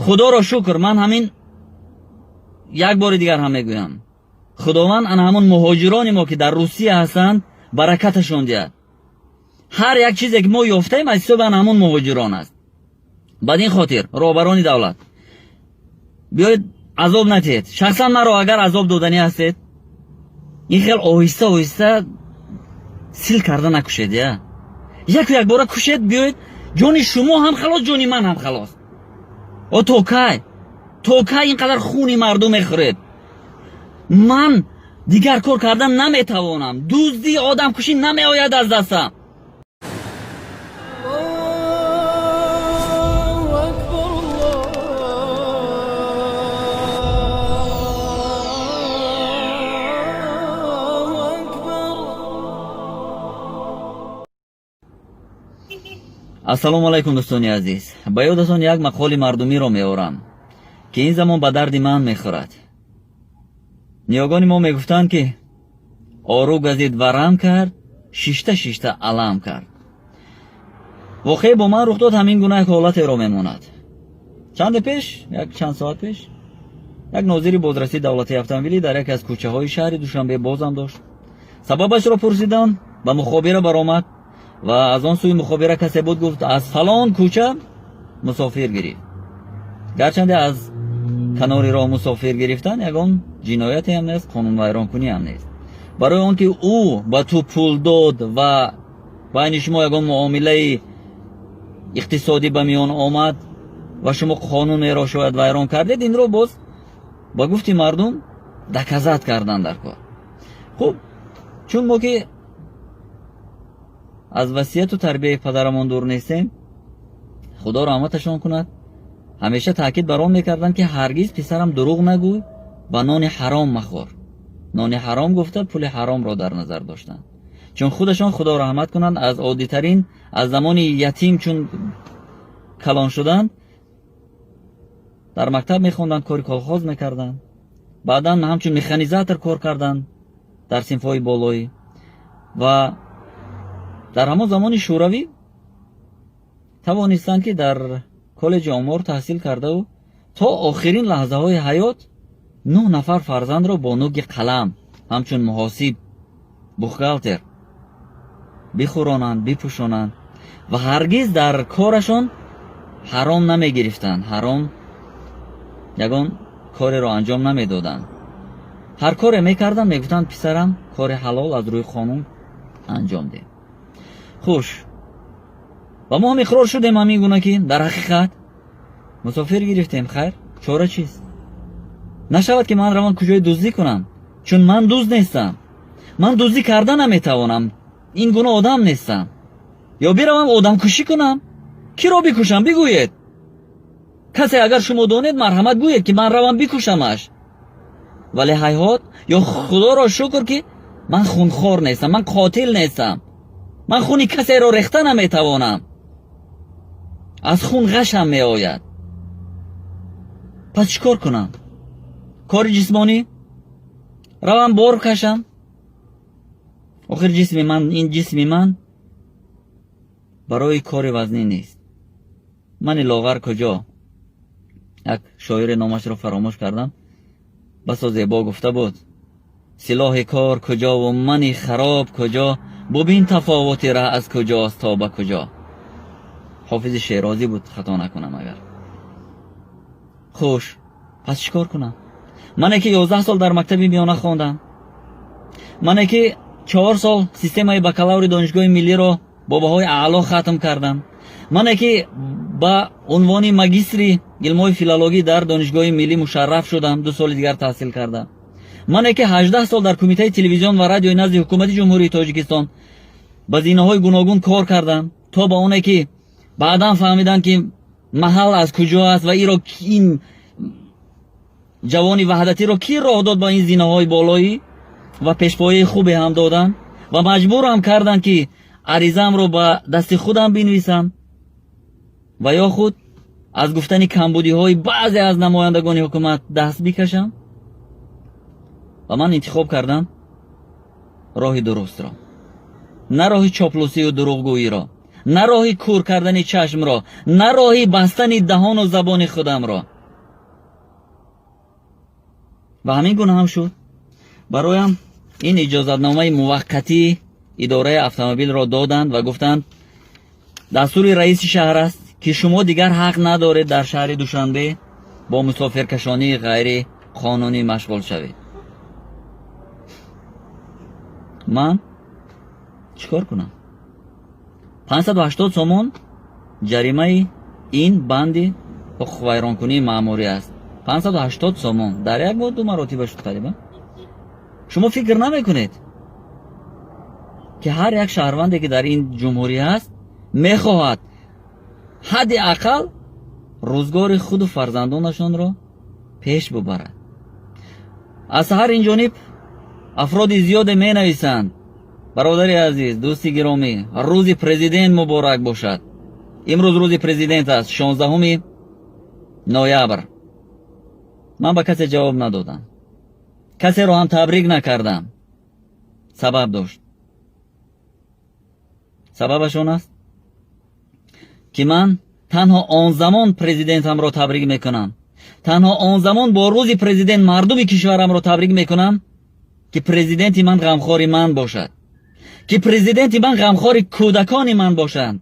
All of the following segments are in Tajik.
خدا را شکر. من همین یک بار دیگر هم میگویم خداوند ان همون مهاجران ما که در روسیه هستند برکتشون دهد. هر یک چیزی که ما یافتیم از حساب ان همون مهاجران است. بعد این خاطر رهبران دولت بیاید عذاب ندید. شخصا مرا اگر عذاب دادنی هستید این خیلی آهسته آهسته سیل کرده نکشید. یک بار کشید بیاید جان شما هم خلاص جان من هم خلاص. او تو کی اینقدر خونی مردم میخورید؟ من دیگر کار کردن نمیتوانم. دزدی آدم کشی نمیآید از دستم. السلام علیکم دوستانی عزیز. با یادتان یک مقال مردمی را میارم که این زمان به درد من میخورد. نیاگان ما میگفتند که آرو گزید ورم کرد، شیشته علم کرد. واقعی با من رخ داد همین گونه یک حالت را میماند. چند ساعت پیش یک ناظر بازرسی دولتی اتومبیلی در یک از کوچه های شهر دوشنبه بازم داشت. سببش را پرسیدن، به مخابره برآمد و از آن سوی مخابره کسی بود گفت از فلان کوچه مسافر گرفت. گرچنده از کناری راه مسافر گرفتن یگان جنایتی هم نیست، قانون ویران کنی هم نیست. برای آنکه او با تو پول داد و بین شما یگان معامله اقتصادی به میان آمد و شما قانون را شاید ویران کردید، این رو باز با گفتی مردم دکزت کردن در کار. خب چون ما که از وصیت و تربیه پدرمان دور نیستیم، خدا رحمتشان کند، همیشه تاکید بر آن میکردن که هرگز پسرم دروغ نگوی و نان حرام مخور. نان حرام گفته پول حرام را در نظر داشتن، چون خودشان خدا رحمت کنند از عادی ترین از زمان یتیم چون کلان شدند در مکتب میخوندن، کاری کالخاز میکردن، بعدا همچون مکانیزاتور کار کردن در صنف‌های بالایی و در همان زمان شوروی توانستند که در کالج آمار تحصیل کرده و تا آخرین لحظه های حیات 9 نفر فرزند را با نوک قلم همچون محاسب بخگالتر بخورانند بپوشانند و هرگز در کارشان حرام نمی گرفتند. حرام یگان کاری را انجام نمی دادند. هر کاری میکردن میگفتند پسرم کار حلال از روی قانون انجام ده. خوش و ما هم اقرار شدیم همین گونه که در حقیقت مسافر گرفتیم. خیر چاره چیست؟ نشود که من روان کجای دزدی کنم، چون من دزد نیستم. من دزدی کردن نمیتوانم، این گونه آدم نیستم. یا بروم آدم کشی کنم؟ کی را بکشم بگوید. کسی اگر شما دانید مرحمت گوید که من روم بکشمش. ولی حیات یا خدا را شکر که من خونخوار نیستم، من قاتل نیستم. من خونی کسی را ریخته نمیتوانم. از خون غشم می آید. پس چیکار کنم؟ کار جسمانی؟ روم بار کشم؟ آخر جسم من، این جسم من برای کار وزنی نیست. من لاغر کجا؟ یک شاعر نامش را فراموش کردم، بسا زیبا گفته بود سلاح کار کجا و من خراب کجا، ببین تفاوت را از کجاست تا به کجا. حافظ شیرازی بود خطا نکنم اگر. خوش پس چیکار کنم؟ من که 11 سال در مکتب میانه خواندم، من که 4 سال سیستم بکالور دانشگاه ملی را با بهای اعلا ختم کردم، من که با عنوان ماجستری علوم فیلولوژی در دانشگاه ملی مشرف شدم، 2 سال دیگر تحصیل کردم، من که 18 سال در کمیته تلویزیون و رادیو نزد حکومت جمهوری تاجیکستان با زینه‌های گوناگون کار کردم تا با اونه که بعدا فهمیدن که محل از کجا است و این جوانی وحدتی رو کی راه داد با این زینه‌های بالایی و پیشپایی خوبی هم دادن و مجبورم کردن که عریضم رو با دست خودم بنویسم و یا خود از گفتن کمبودی‌های بعضی از نمایندگان حکومت دست بکشم. و من انتخاب کردم راه درست را، نه راه چاپلوسی و دروغگویی را، نه راه کور کردن چشم را، نه راه بستن دهان و زبان خودم را. ва ҳамин гуна ҳам шуд. бароям ин иҷозатномаи муваққатии идораи автомобилро доданд ва гуфтанд дастури раиси шаҳр аст ки шумо дигар ҳақ надоред дар шаҳри душанбе бо мусофиркашонии ғайри қонунӣ машғул шавед. ман чӣ кор кунам? 580 сомон ҷаримаи ин банди ҳуқуқвайронкунии маъмурӣ аст. 580 сомон дар як моҳ 2 маротиба шуд қарибан. шумо фикр намекунед ки ҳар як шаҳрванде ки дар ин ҷумҳурӣ аст мехоҳад ҳадди ақал рӯзгори худу фарзандонашонро пеш бубарад. аз ҳар инҷониб афроди зиёде менависанд: бародари азиз, дӯсти гиромӣ, рӯзи президент муборак бошад. имрӯз рӯзи президент аст, 16 ноябр. ман ба касе ҷавоб надодам, касеро ҳам табрик накардам. сабаб дошт. сабабаш он аст ки ман танҳо он замон президентамро табрик мекунам, танҳо он замон бо рӯзи президент мардуми кишварамро табрик мекунам ки президенти ман ғамхори ман бошад, ки президенти ман ғамхори кӯдакони ман бошад,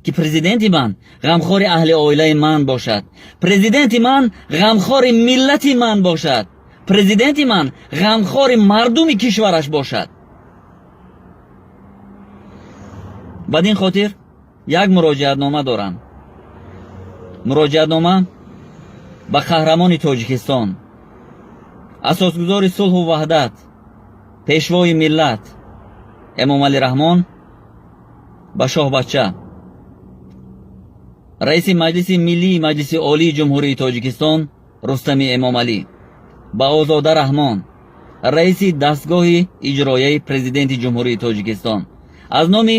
ки президенти ман ғамхори аҳли оилаи ман бошад, президенти ман ғамхори миллати ман бошад, президенти ман ғамхори мардуми кишвараш бошад. бадин хотир як муроҷиатнома дорам. муроҷиатнома ба қаҳрамони Тоҷикистон, асосгузори сулҳу ваҳдат, пешвои миллат Эмомалӣ Раҳмон, ба Шоҳбача, раиси маҷлиси миллии маҷлиси олии ҷумҳурии Тоҷикистон Рустами Эмомалӣ, ба Озода Раҳмон, раиси дастгоҳи иҷроияи президенти ҷумҳурии Тоҷикистон, аз номи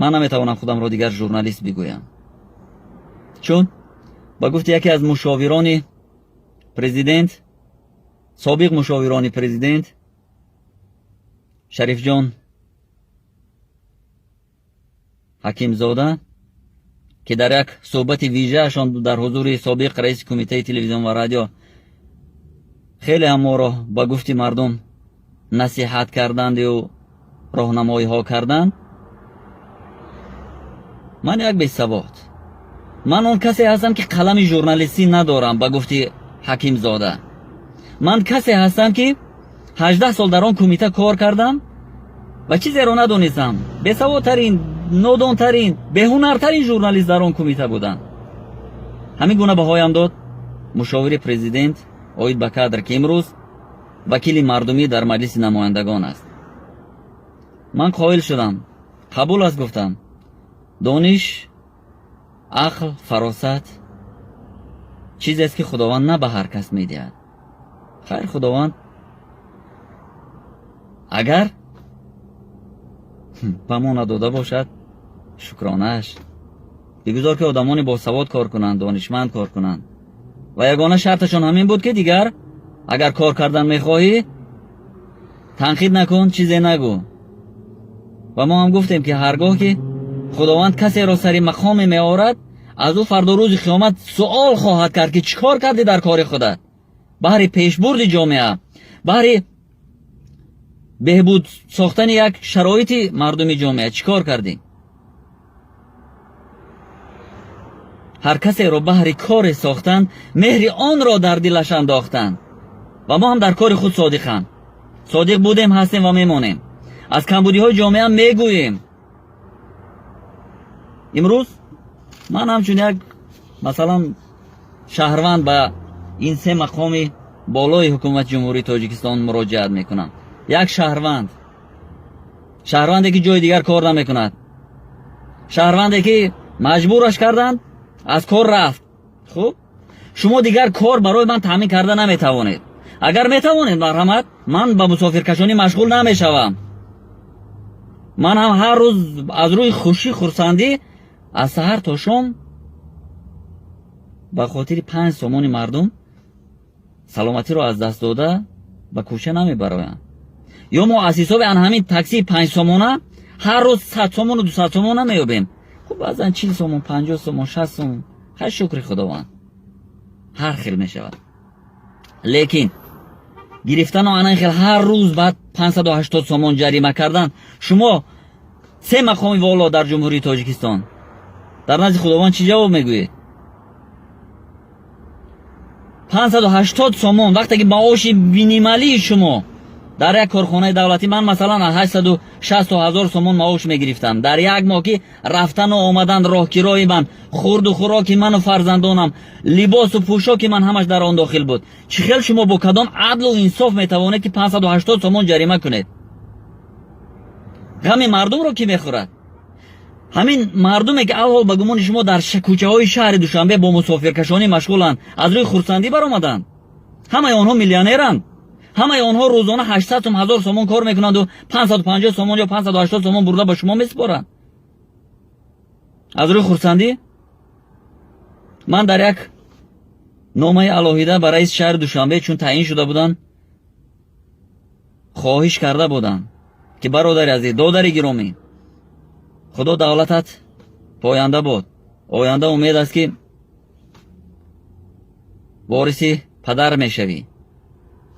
ман наметавонам худамро дигар журналист бигӯям, чун ба гуфти яке аз мушовирони президент, собиқ мушовирони президент Шарифҷон Ҳакимзода, ки дар як суҳбати вижаашон дар ҳузури собиқ раиси кумитаи телевизион ва радио хеле ҳам моро ба гуфти мардум насиҳат карданду роҳнамоиҳо карданд. ман як бесавод, ман он касе ҳастам ки қалами журналистӣ надорам. ба гуфти Ҳакимзода, ман касе ҳастам ки 18 сол дар он кумита кор кардам ва чизеро надонистам. бесаводтарин, нодонтарин, беҳунартарин журналист дар он кумита будам. ҳамин гуна баҳоям дод мушовири президент Оид Бакадр, ки имрӯз вакили мардумӣ дар маҷлиси намояндагон аст. ман қоил шудам, қабул аст гуфтам. дониш, ақл, фаросат чизест ки худованд на ба ҳар кас медиҳад. хайр, худованд агар ба мо надода бошад, шукронааш бигузор ки одамони босавод кор кунанд, донишманд кор кунанд. ва ягона шарташон ҳамин буд ки дигар агар кор кардан мехоҳӣ, танқид накун, чизе нагӯ. ва мо ҳам гуфтем ки ҳаргоҳ ки худованд касеро сари мақоме меорад, аз ӯ фарду рӯзи қиёмат суол хоҳад кард ки чӣ кор кардӣ дар кори худат, баҳри пешбурди ҷомеа, баҳри беҳбуд сохтани як шароити мардуми ҷомеа чӣ кор кардӣ. ҳар касеро баҳри коре сохтанд, меҳри онро дар дилаш андохтанд. ва мо ҳам дар кори худ содиқам. содиқ будем, ҳастем ва мемонем. аз камбудиҳои ҷомеа мегӯем. имрӯз ман ҳамчун як масалан шаҳрванд ба ин се мақоми болои ҳукумати ҷумҳурии Тоҷикистон муроҷиат мекунам. як шаҳрванде ки ҷои дигар кор намекунад, шаҳрванде ки маҷбураш карданд, аз кор рафт. хуб, шумо дигар кор барои ман таъмин карда наметавонед. агар метавонед, марҳамат, ман ба мусофиркашонӣ машғул намешавам. ман ҳам ҳар рӯз аз рӯи хушӣ, хурсандӣ аз саҳар то шом ба хотири 5 сомони мардум саломатиро аз даст дода ба кӯча намебароям. ё мо аз ҳисоби ан ҳамин таксии 5 сомона ҳар рӯз 100 сомону 200 сомон намеёбем. хуб баъзан 40 сомон, 50 сомон, 60 сомон, ҳар шукри худованд ҳар хел мешавад. лекин гирифтану анан хел ҳар рӯз баъд 580 сомон ҷарима кардан, шумо се мақоми воло дар ҷумҳурии Тоҷикистон дар назди худованд чӣ ҷавоб мегӯед? 580 сомон вақте ки маоши минималии шумо дар як корхонаи давлатӣ, ман масалан 860 000 сомон маош мегирифтам дар як моҳ, ки рафтану омадан, роҳкирои ман, хурду хӯроки ману фарзандонам, либосу пӯшоки ман ҳамаш дар он дохил буд. Чӣ хел шумо бо кадом адлу инсоф метавонед ки 580 сомон ҷарима кунед? ғами мардумро ки мехӯрад? ҳамин мардуме ки алҳол ба гумони шумо дар кӯчаҳои шаҳри Душанбе бо мусофиркашонӣ машғуланд, аз рӯи хурсандӣ баромаданд. ҳамаи онҳо миллионеранд. ҳамаи онҳо рӯзона 800 сом 1000 сомон кор мекунанду 550 сомон ё 580 сомон бурда ба шумо месупоранд. аз рӯи хурсандӣ ман дар як номаи алоҳида ба раиси шаҳри Душанбе чун таъин шуда буданд, хоҳиш карда буданд ки бародари азиз, додари гиромӣ, худо давлатат поянда бод. оянда умед аст ки вориси падар мешавӣ.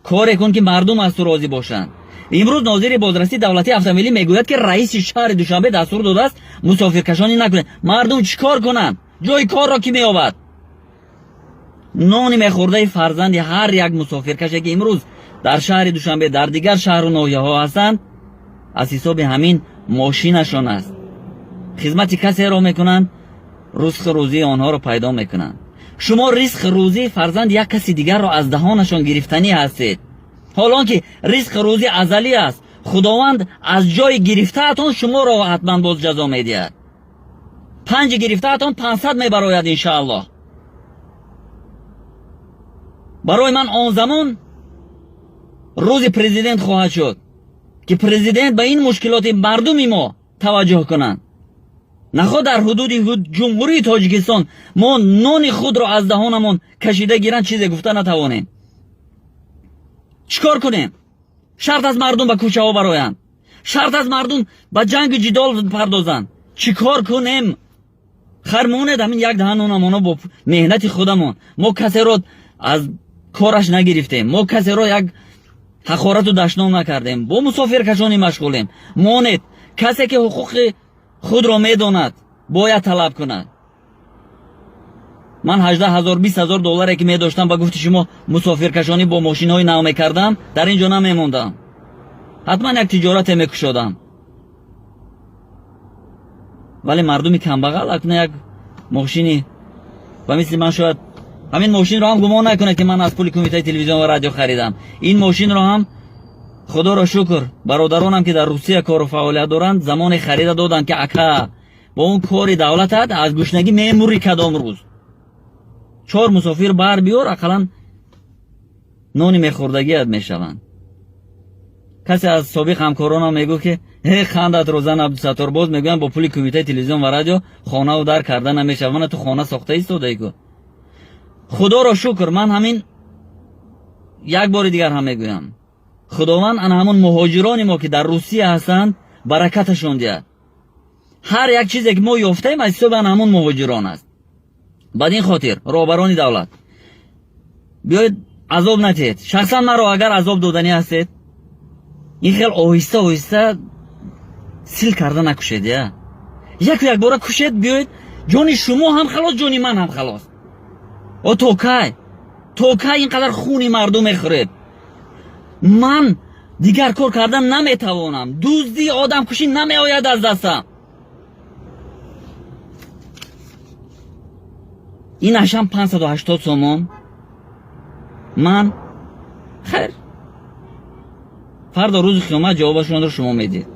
коре кун ки мардум аз ту розӣ бошанд. имрӯз нозири бозрасии давлатии автомобилӣ мегӯяд ки раиси шаҳри Душанбе дастур додааст мусофиркашонӣ накунед. мардум чӣ кор кунанд? ҷои корро ки меёбад? нони мехӯрдаи фарзанди ҳар як мусофиркаше ки имрӯз дар шаҳри Душанбе, дар дигар шаҳру ноҳияҳо ҳастанд, аз ҳисоби ҳамин мошинашон аст. хизмати касеро мекунанд, ризқи рӯзии онҳоро пайдо мекунанд. шумо ризқи рӯзии фарзанди як каси дигарро аз даҳонашон гирифтанӣ ҳастед. ҳолон ки ризқи рӯзӣ азалӣ аст. худованд аз ҷои гирифтаатон шуморо ҳатман боз ҷазо медиҳад. 5 гирифтаатон 500 мебарояд иншааллоҳ. барои ман он замон рӯзи президент хоҳад шуд ки президент ба ин мушкилоти мардуми мо таваҷҷӯҳ кунанд. наход дар ҳудуди ҷумҳурии Тоҷикистон мо нони худро аз даҳонамон кашида гиранд чизе гуфта натавонем. чӣ кор кунем? шарт аз мардум ба кӯчаҳо бароянд, шарт аз мардум ба ҷангу ҷидол пардозанд. чӣ кор кунем? хар монед ҳамин як даҳанонамоно бо меҳнати худамон. мо касеро аз кораш нагирифтем, мо касеро як ҳақорату дашном накардем, бо мусофиркашонӣ машғулем. монед касе ки ҳуқуқи худро медонад бояд талаб кунад. ман 18 000 20 000 долларе ки медоштам ба гуфти шумо мусофиркашонӣ бо мошинҳои нав мекардам, дар ин ҷо намемондам. ҳатман як тиҷорате мекушодам. вале мардуми камбағал акна як мошини ба мисли ман шояд ҳамин мошинро ҳам гумон накунад ки ман аз пули кумитаи телевизион ва радио харидам. ин мошинро ҳам худоро шукр бародаронам ки дар Русия кору фаъолият доранд замоне харида доданд ки ака бо он кори давлатат аз гушнагӣ мемурӣ кадом рӯз. 4 мусофир бар биёр, ақаллан нони мехӯрдагият мешаванд. касе аз собиқ ҳамкоронам мегӯ ки хандатро зан Абдусаттор, боз мегӯям бо пули кумитаи телевизион ва радио хонаву дар карда намешавад. мана ту хона сохта истодаи ку. худоро шукр, ман ҳамин як бори дигар ҳам мегӯям, худованд ана ҳамон муҳоҷирони мо ки дар Русия ҳастанд баракаташон диҳад. ҳар як чизе ки мо ёфтаем аз ҳисоби ана ҳамон муҳоҷирон аст. бадин хотир роҳбарони давлат биёед азоб натиҳед. шахсан маро агар азоб доданӣ ҳастед, ин хел оҳиста оҳиста сил карда накушед. як бора кушед, биёед ҷони шумо ҳам халос, ҷони ман ҳам халос. то кай ин қадар хуни мардум мехӯред? ман дигар кор кардан наметавонам. дуздӣ, одамкушӣ намеояд аз дастам. ин ашам 580 сомон. ман хайр фарда рӯзи қиёмат ҷавобашонро шумо медиҳед.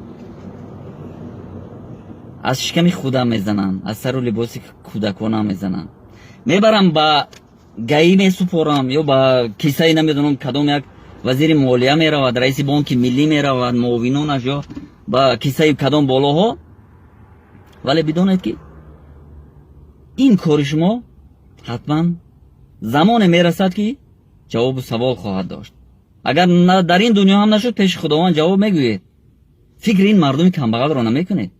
аз шиками худам мезанам, аз сару либоси кӯдаконам мезанам, мебарам ба гаӣ месупорам ё ба кисаи намедонам кадом як вазири молия меравад, раиси бонки миллӣ меравад, муовинонаш ё ба кисаи кадом болоҳо. вале бидонед ки ин кори шумо ҳатман замоне мерасад ки ҷавобу савол хоҳад дошт. агар дар ин дунё ҳам нашуд, пеши худованд ҷавоб мегӯед. фикри ин мардуми камбағалро намекунед?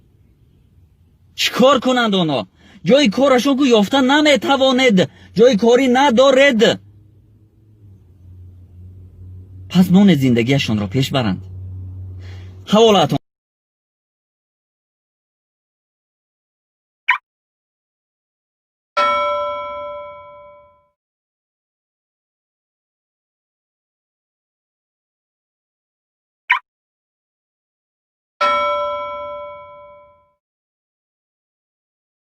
чӣ кор кунанд онҳо? ҷойи корашон ку ёфта наметавонед, ҷойи корӣ надоред. пас монед зиндагиашонро пеш баранд. ҳаволаатон